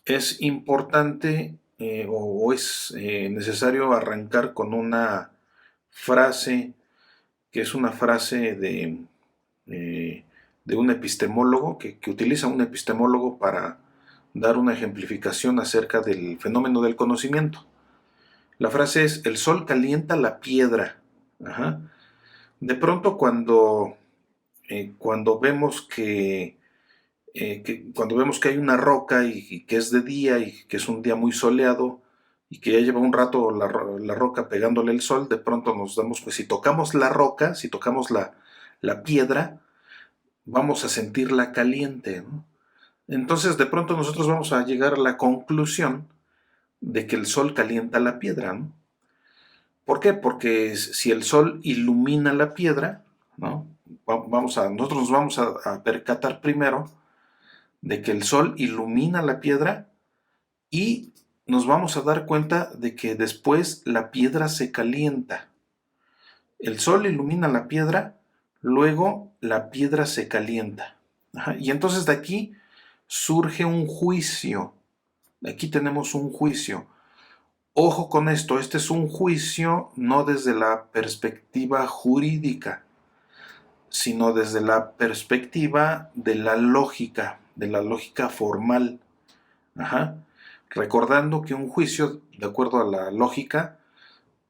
es importante o es necesario arrancar con una frase que es una frase eh, de un epistemólogo que utiliza un epistemólogo para dar una ejemplificación acerca del fenómeno del conocimiento. La frase es: el sol calienta la piedra. Ajá. De pronto cuando vemos cuando vemos que hay una roca y que es de día y que es un día muy soleado y que ya lleva un rato la roca pegándole el sol, de pronto nos damos, pues si tocamos la roca, si tocamos la piedra, vamos a sentirla caliente, ¿no? Entonces de pronto nosotros vamos a llegar a la conclusión de que el sol calienta la piedra, ¿no? ¿Por qué? Porque si el sol ilumina la piedra, ¿no? Nosotros nos vamos a percatar primero de que el sol ilumina la piedra y nos vamos a dar cuenta de que después la piedra se calienta. El sol ilumina la piedra, luego la piedra se calienta. Ajá. Y entonces de aquí surge un juicio. Aquí tenemos un juicio. Ojo con esto, este es un juicio no desde la perspectiva jurídica, sino desde la perspectiva de la lógica formal. Ajá. Recordando que un juicio, de acuerdo a la lógica,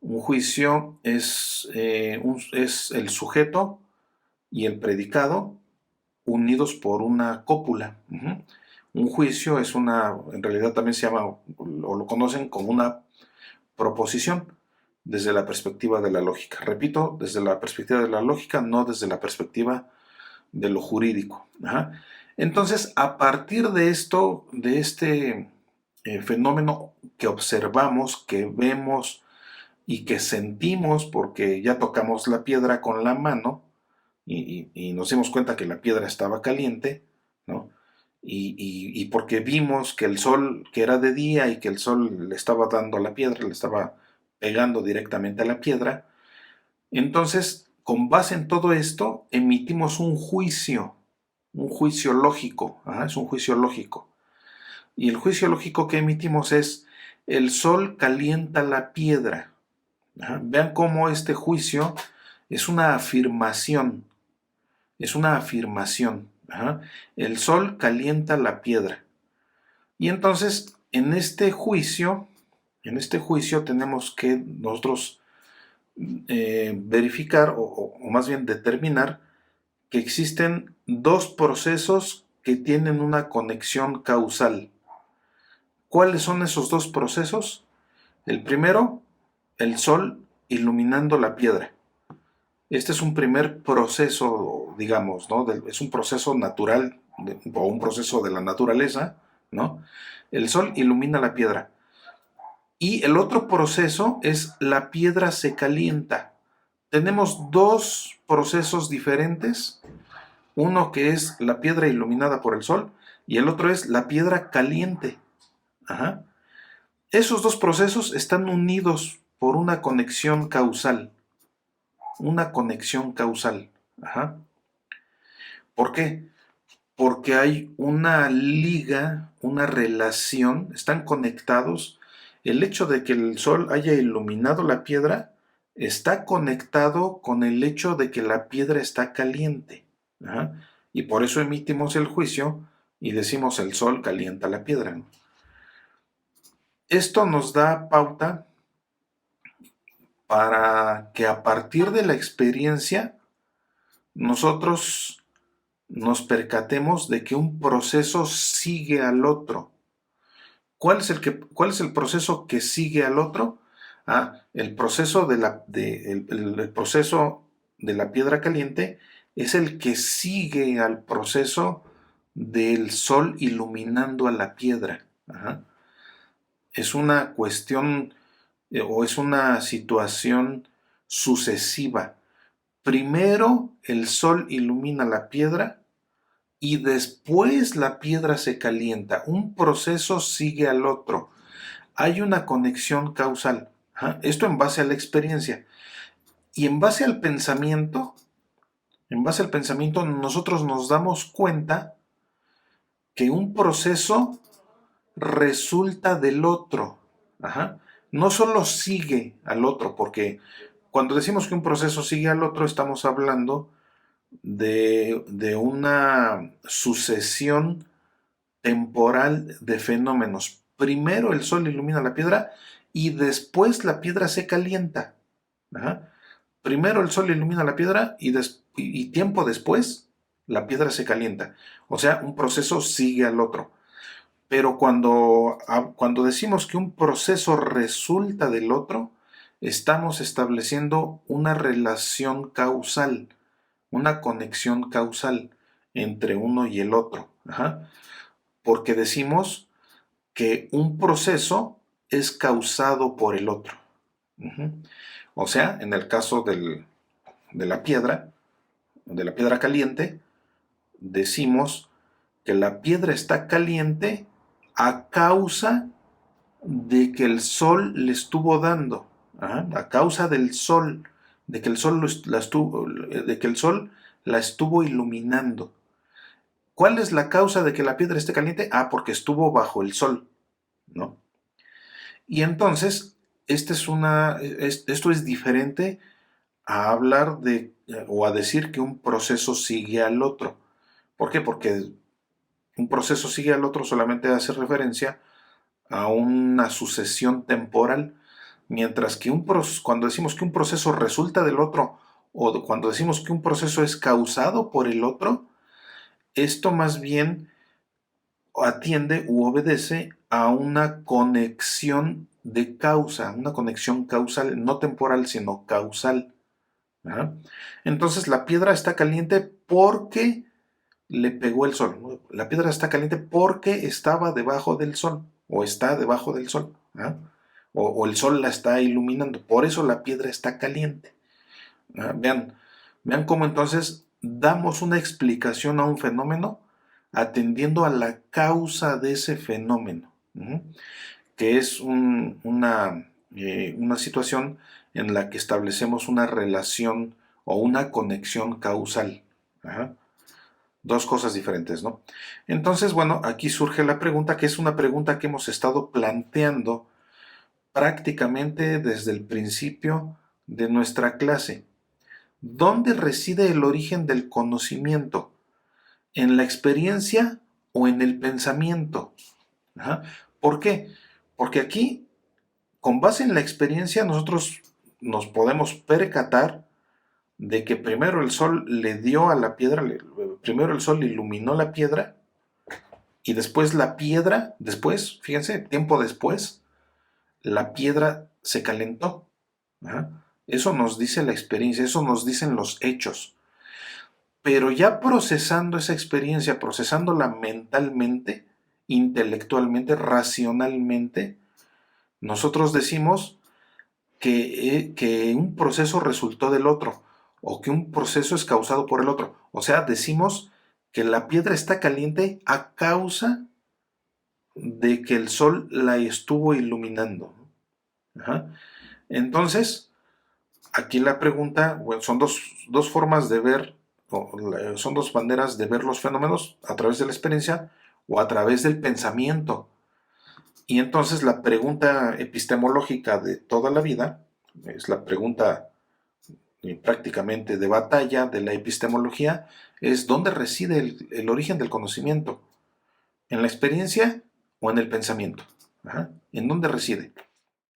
un juicio es el sujeto y el predicado unidos por una cópula. Uh-huh. Un juicio es en realidad también se llama, o lo conocen como una proposición desde la perspectiva de la lógica. Repito, desde la perspectiva de la lógica, no desde la perspectiva de lo jurídico. Ajá. Entonces, a partir de esto, de este fenómeno que observamos, que vemos y que sentimos porque ya tocamos la piedra con la mano y nos dimos cuenta que la piedra estaba caliente, ¿no? Y porque vimos que el sol, que era de día y que el sol le estaba dando a la piedra, le estaba pegando directamente a la piedra, entonces, con base en todo esto, emitimos un juicio lógico, ajá, es un juicio lógico. Y el juicio lógico que emitimos es: el sol calienta la piedra. Ajá. Vean cómo este juicio es una afirmación, es una afirmación. Ajá. El sol calienta la piedra. Y entonces, en este juicio tenemos que nosotros verificar o más bien determinar que existen dos procesos que tienen una conexión causal. ¿Cuáles son esos dos procesos? El primero, el sol iluminando la piedra. Este es un primer proceso, digamos, ¿no? Es un proceso natural o un proceso de la naturaleza, ¿no? El sol ilumina la piedra. Y el otro proceso es: la piedra se calienta. Tenemos dos procesos diferentes, uno que es la piedra iluminada por el sol y el otro es la piedra caliente. Ajá. Esos dos procesos están unidos por una conexión causal. Una conexión causal. Ajá. ¿Por qué? Porque hay una liga, una relación, están conectados. El hecho de que el sol haya iluminado la piedra está conectado con el hecho de que la piedra está caliente. Ajá. Y por eso emitimos el juicio y decimos: el sol calienta la piedra. Esto nos da pauta para que a partir de la experiencia nosotros nos percatemos de que un proceso sigue al otro. ¿Cuál es el proceso que sigue al otro? El proceso el proceso de la piedra caliente es el que sigue al proceso del sol iluminando a la piedra. Ajá. Es una cuestión o es una situación sucesiva. Primero el sol ilumina la piedra y después la piedra se calienta. Un proceso sigue al otro. Hay una conexión causal. Ajá. Esto en base a la experiencia. Y en base al pensamiento, nosotros nos damos cuenta que un proceso resulta del otro. Ajá. No solo sigue al otro, porque cuando decimos que un proceso sigue al otro, estamos hablando de una sucesión temporal de fenómenos. Primero el sol ilumina la piedra y después la piedra se calienta. Ajá. Primero el sol ilumina la piedra y tiempo después la piedra se calienta. O sea, un proceso sigue al otro. Pero cuando decimos que un proceso resulta del otro, estamos estableciendo una relación causal, una conexión causal entre uno y el otro. Ajá. Porque decimos que un proceso es causado por el otro. Ujú. O sea, en el caso de la piedra caliente, decimos que la piedra está caliente a causa de que el sol le estuvo dando, a causa del sol, de que el sol la estuvo iluminando. ¿Cuál es la causa de que la piedra esté caliente? Porque estuvo bajo el sol, ¿no? Y entonces, esto es diferente a hablar o a decir que un proceso sigue al otro. ¿Por qué? Porque un proceso sigue al otro solamente hace referencia a una sucesión temporal, mientras que cuando decimos que un proceso resulta del otro o cuando decimos que un proceso es causado por el otro, esto más bien atiende u obedece a una conexión de causa, una conexión causal, no temporal, sino causal. ¿Verdad? Entonces la piedra está caliente porque le pegó el sol, ¿no? La piedra está caliente porque estaba debajo del sol o está debajo del sol. ¿Verdad? O el sol la está iluminando, por eso la piedra está caliente. Vean cómo entonces damos una explicación a un fenómeno atendiendo a la causa de ese fenómeno, que es una situación en la que establecemos una relación o una conexión causal. Ajá. Dos cosas diferentes, ¿no? Entonces, bueno, aquí surge la pregunta, que es una pregunta que hemos estado planteando prácticamente desde el principio de nuestra clase. ¿Dónde reside el origen del conocimiento? ¿En la experiencia o en el pensamiento? Ajá. ¿Por qué? Porque aquí, con base en la experiencia, nosotros nos podemos percatar de que primero el sol le dio a la piedra, primero el sol iluminó la piedra y después la piedra, fíjense, tiempo después, la piedra se calentó. Ajá. Eso nos dice la experiencia, eso nos dicen los hechos. Pero ya procesando esa experiencia, procesándola mentalmente, intelectualmente, racionalmente, nosotros decimos que un proceso resultó del otro o que un proceso es causado por el otro. O sea, decimos que la piedra está caliente a causa de que el sol la estuvo iluminando. Ajá. Entonces, aquí la pregunta, bueno, son dos formas de ver, son dos maneras de ver los fenómenos, a través de la experiencia o a través del pensamiento. Y entonces la pregunta epistemológica de toda la vida, es la pregunta prácticamente de batalla de la epistemología, es ¿dónde reside el origen del conocimiento? ¿En la experiencia o en el pensamiento? Ajá. ¿En dónde reside?